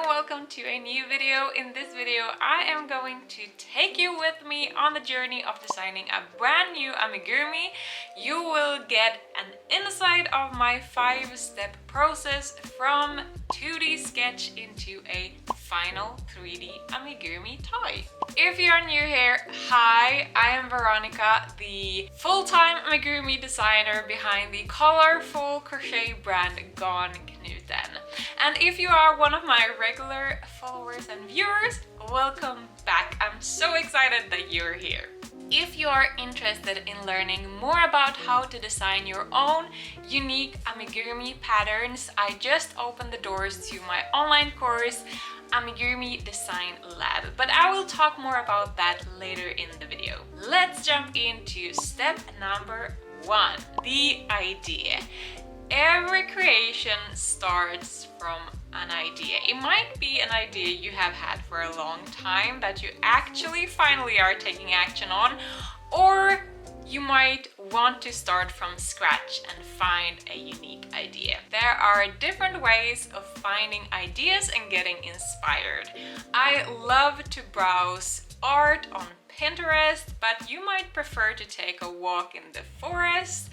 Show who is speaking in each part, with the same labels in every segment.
Speaker 1: and welcome to a new video. In this video I am going to take you with me on the journey of designing a brand new amigurumi. You will get an insight of my 5-step process from 2D sketch into a final 3D amigurumi toy. If you're new here, hi, I am Veronica, the full-time amigurumi designer behind the colorful crochet brand Gone Knuten. And if you are one of my regular followers and viewers, welcome back. I'm so excited that you're here. If you are interested in learning more about how to design your own unique amigurumi patterns, I just opened the doors to my online course, Amigurumi Design Lab, but I will talk more about that later in the video. Let's jump into step number 1, the idea. Every creation starts from an idea. It might be an idea you have had for a long time that you actually finally are taking action on, or you might want to start from scratch and find a unique idea. There are different ways of finding ideas and getting inspired. I love to browse art on Pinterest, but you might prefer to take a walk in the forest,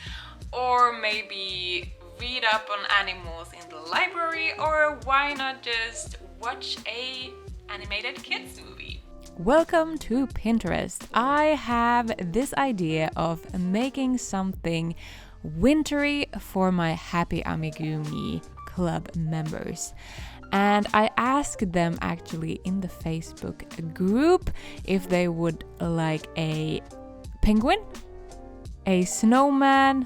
Speaker 1: or maybe read up on animals in the library, or why not just watch a animated kids movie?
Speaker 2: Welcome to Pinterest. I have this idea of making something wintry for my Happy Amigurumi Club members. And I asked them actually in the Facebook group if they would like a penguin, a snowman,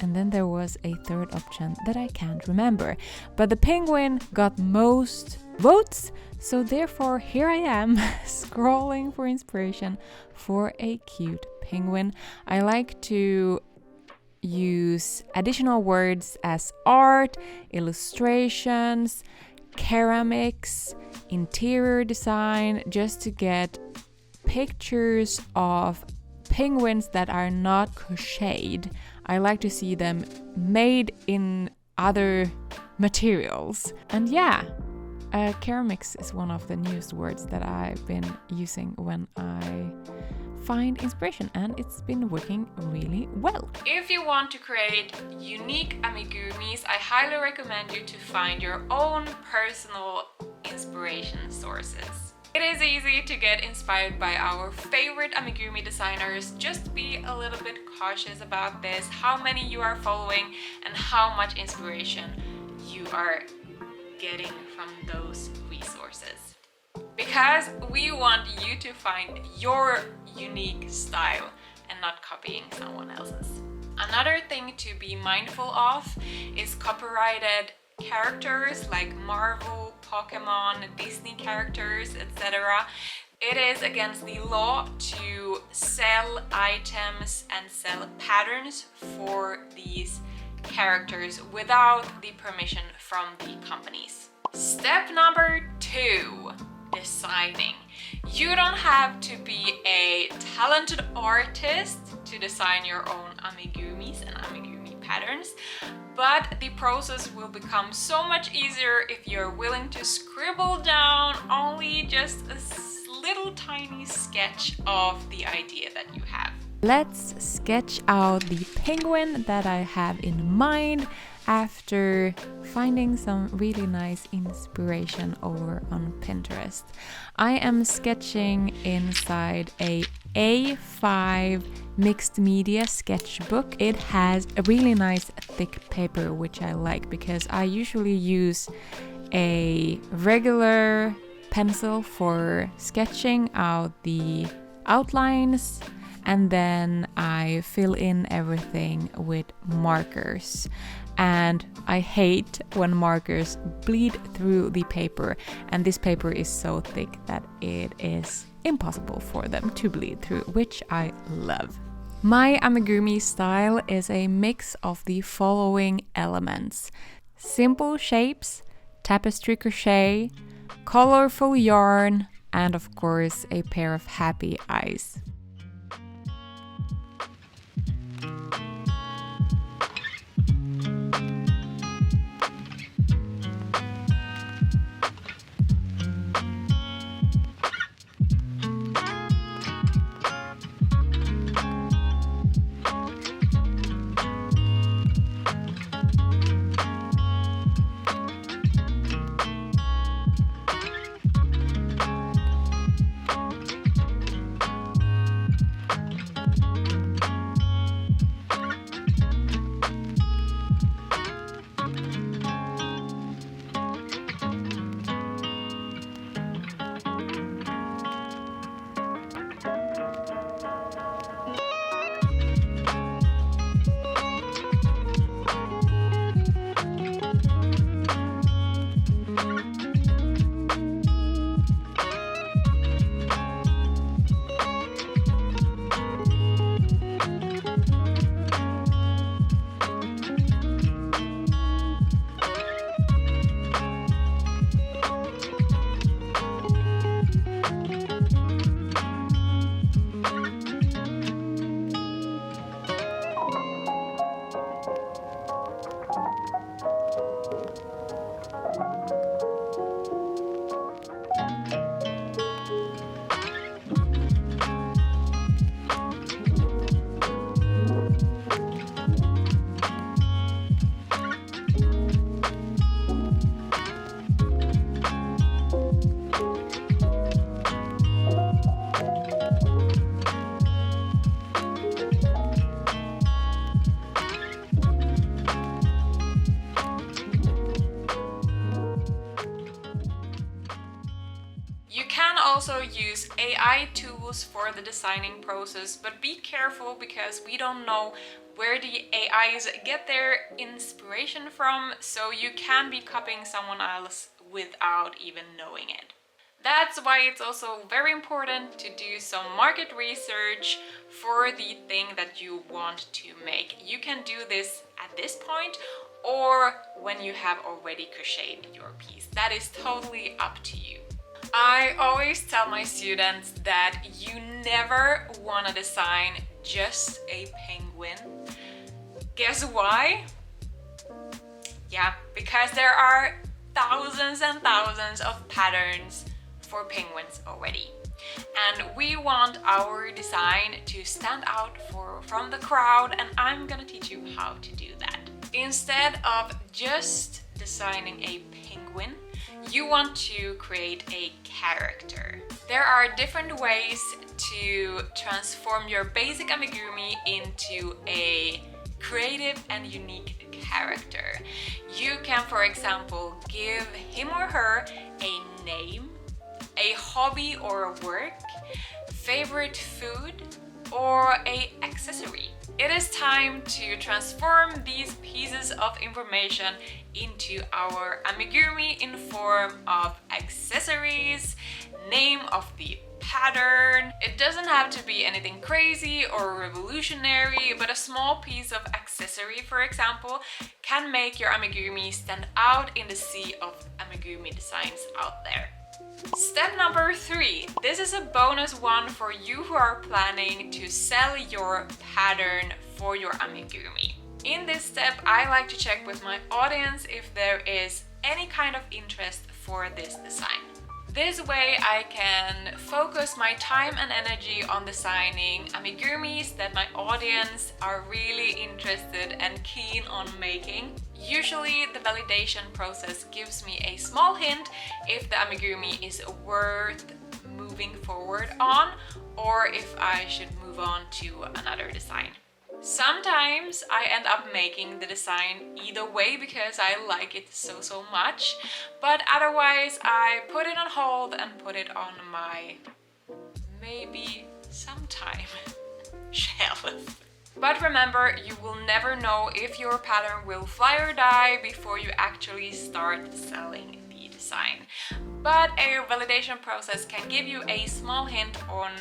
Speaker 2: and then there was a third option that I can't remember. But the penguin got most votes, so therefore here I am scrolling for inspiration for a cute penguin. I like to use additional words as art, illustrations, ceramics, interior design, just to get pictures of penguins that are not crocheted. I like to see them made in other materials. And yeah, ceramics is one of the newest words that I've been using when I find inspiration, and it's been working really well.
Speaker 1: If you want to create unique amigurumis, I highly recommend you to find your own personal inspiration sources. It is easy to get inspired by our favorite amigurumi designers. Just be a little bit cautious about this, how many you are following and how much inspiration you are getting from those resources. Because we want you to find your unique style and not copying someone else's. Another thing to be mindful of is copyrighted characters like Marvel, Pokemon, Disney characters, etc. It is against the law to sell items and sell patterns for these characters without the permission from the companies. Step number 2, designing. You don't have to be a talented artist to design your own amigurumis and amigurumi patterns, but the process will become so much easier if you're willing to scribble down only just a little tiny sketch of the idea that you have.
Speaker 2: Let's sketch out the penguin that I have in mind after finding some really nice inspiration over on Pinterest. I am sketching inside a A5 mixed media sketchbook. It has a really nice thick paper, which I like because I usually use a regular pencil for sketching out the outlines, and then I fill in everything with markers. And I hate when markers bleed through the paper, and this paper is so thick that it is impossible for them to bleed through, which I love. My amigurumi style is a mix of the following elements: simple shapes, tapestry crochet, colorful yarn, and of course a pair of happy eyes.
Speaker 1: also use AI tools for the designing process, but be careful because we don't know where the AIs get their inspiration from, so you can be copying someone else without even knowing it. That's why it's also very important to do some market research for the thing that you want to make. You can do this at this point or when you have already crocheted your piece. That is totally up to you. I always tell my students that you never want to design just a penguin. Guess why? Yeah, because there are thousands and thousands of patterns for penguins already. And we want our design to stand out from the crowd, and I'm gonna teach you how to do that. Instead of just designing a penguin, you want to create a character. There are different ways to transform your basic amigurumi into a creative and unique character. You can, for example, give him or her a name, a hobby or a work, favorite food, or an accessory. It is time to transform these pieces of information into our amigurumi in form of accessories, name of the pattern. It doesn't have to be anything crazy or revolutionary, but a small piece of accessory, for example, can make your amigurumi stand out in the sea of amigurumi designs out there. Step number 3. This is a bonus one for you who are planning to sell your pattern for your amigurumi. In this step, I like to check with my audience if there is any kind of interest for this design. This way I can focus my time and energy on designing amigurumis that my audience are really interested and keen on making. Usually the validation process gives me a small hint if the amigurumi is worth moving forward on or if I should move on to another design. Sometimes I end up making the design either way because I like it so much, but otherwise I put it on hold and put it on my maybe sometime shelf. But remember, you will never know if your pattern will fly or die before you actually start selling the design. But a validation process can give you a small hint on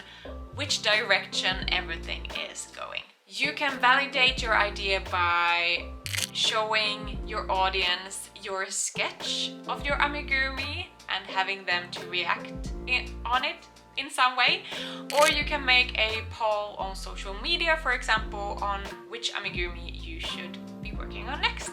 Speaker 1: which direction everything is going. You can validate your idea by showing your audience your sketch of your amigurumi and having them to react on it in some way, or you can make a poll on social media, for example, on which amigurumi you should be working on next.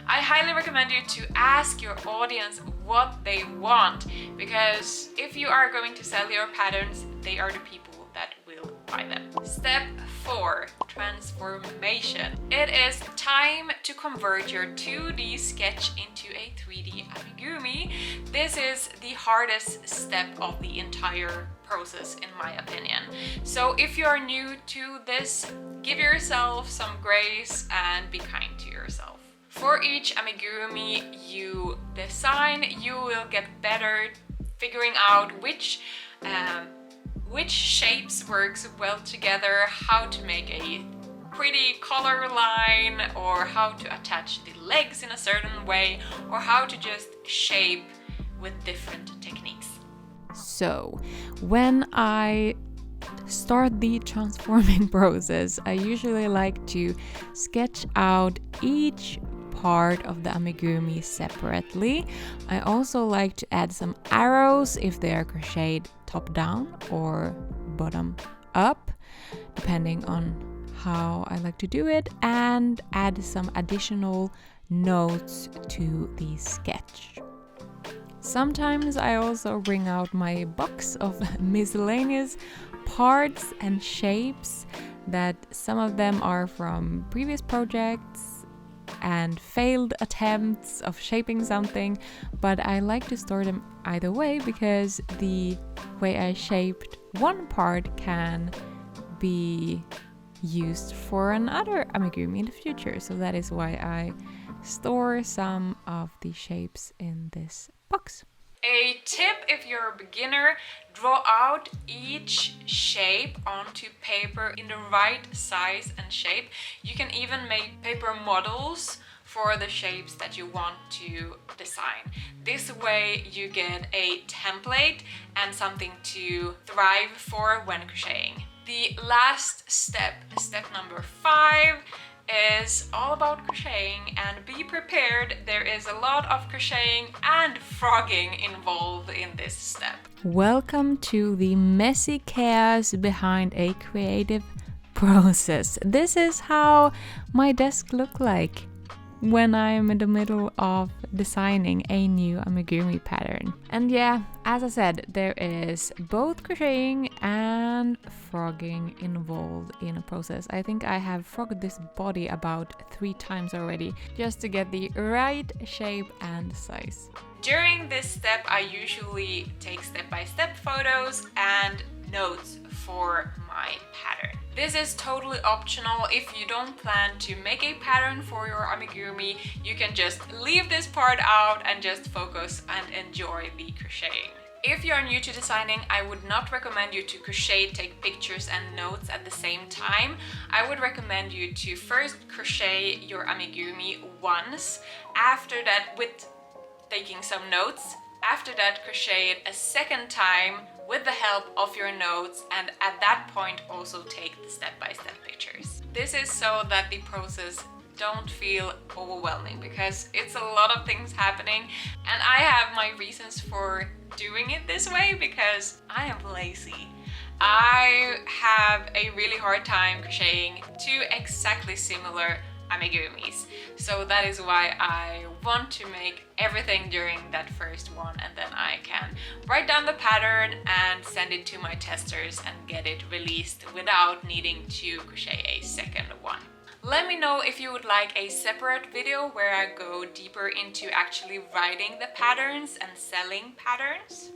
Speaker 1: I highly recommend you to ask your audience what they want, because if you are going to sell your patterns, they are the people that will buy them. Step 4. Transformation. It is time to convert your 2D sketch into a 3D amigurumi. This is the hardest step of the entire process, in my opinion. So if you are new to this, give yourself some grace and be kind to yourself. For each amigurumi you design, you will get better figuring out which shapes works well together, how to make a pretty color line, or how to attach the legs in a certain way, or how to just shape with different techniques.
Speaker 2: So, when I start the transforming process, I usually like to sketch out each part of the amigurumi separately. I also like to add some arrows if they are crocheted top down or bottom up, depending on how I like to do it, and add some additional notes to the sketch. Sometimes I also bring out my box of miscellaneous parts and shapes that some of them are from previous projects and failed attempts of shaping something, but I like to store them either way because the way I shaped one part can be used for another amigurumi in the future. So that is why I store some of the shapes in this box.
Speaker 1: A tip if you're a beginner, draw out each shape onto paper in the right size and shape. You can even make paper models for the shapes that you want to design. This way you get a template and something to thrive for when crocheting. The last step, step number 5, is all about crocheting, and be prepared, there is a lot of crocheting and frogging involved in this step.
Speaker 2: Welcome to the messy chaos behind a creative process. This is how my desk looks like when I'm in the middle of designing a new amigurumi pattern. And yeah, as I said, there is both crocheting and frogging involved in a process. I think I have frogged this body about 3 times already just to get the right shape and size.
Speaker 1: During this step, I usually take step-by-step photos and notes for my pattern. This is totally optional. If you don't plan to make a pattern for your amigurumi, you can just leave this part out and just focus and enjoy the crocheting. If you're new to designing, I would not recommend you to crochet, take pictures and notes at the same time. I would recommend you to first crochet your amigurumi once, after that with taking some notes, after that crochet it a second time with the help of your notes, and at that point also take the step-by-step pictures. This is so that the process don't feel overwhelming, because it's a lot of things happening, and I have my reasons for doing it this way because I am lazy. I have a really hard time crocheting 2 exactly similar amigurumis, so that is why I want to make everything during that first one, and then I can write down the pattern and send it to my testers and get it released without needing to crochet a second one. Let me know if you would like a separate video where I go deeper into actually writing the patterns and selling patterns.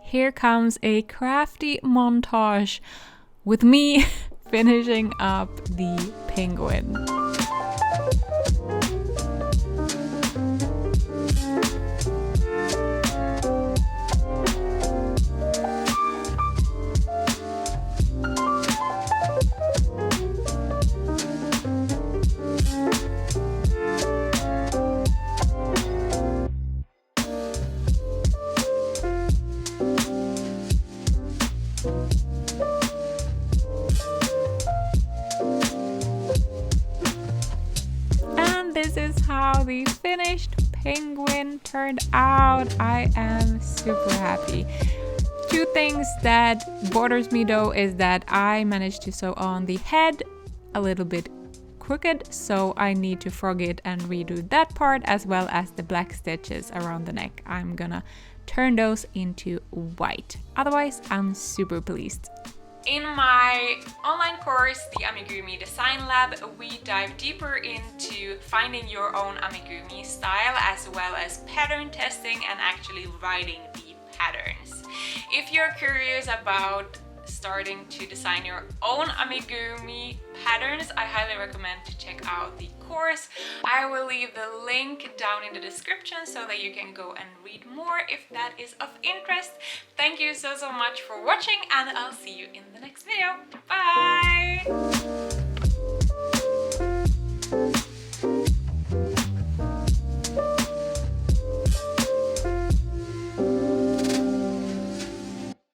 Speaker 2: Here comes a crafty montage with me finishing up the penguin. This is how the finished penguin turned out. I am super happy. 2 things that bothers me though is that I managed to sew on the head a little bit crooked, so I need to frog it and redo that part, as well as the black stitches around the neck. I'm gonna turn those into white. Otherwise, I'm super pleased.
Speaker 1: In my online course, the Amigurumi Design Lab, we dive deeper into finding your own amigurumi style, as well as pattern testing and actually writing the patterns. If you're curious about starting to design your own amigurumi patterns, I highly recommend to check out the course. I will leave the link down in the description so that you can go and read more if that is of interest. Thank you so much for watching, and I'll see you in the next video.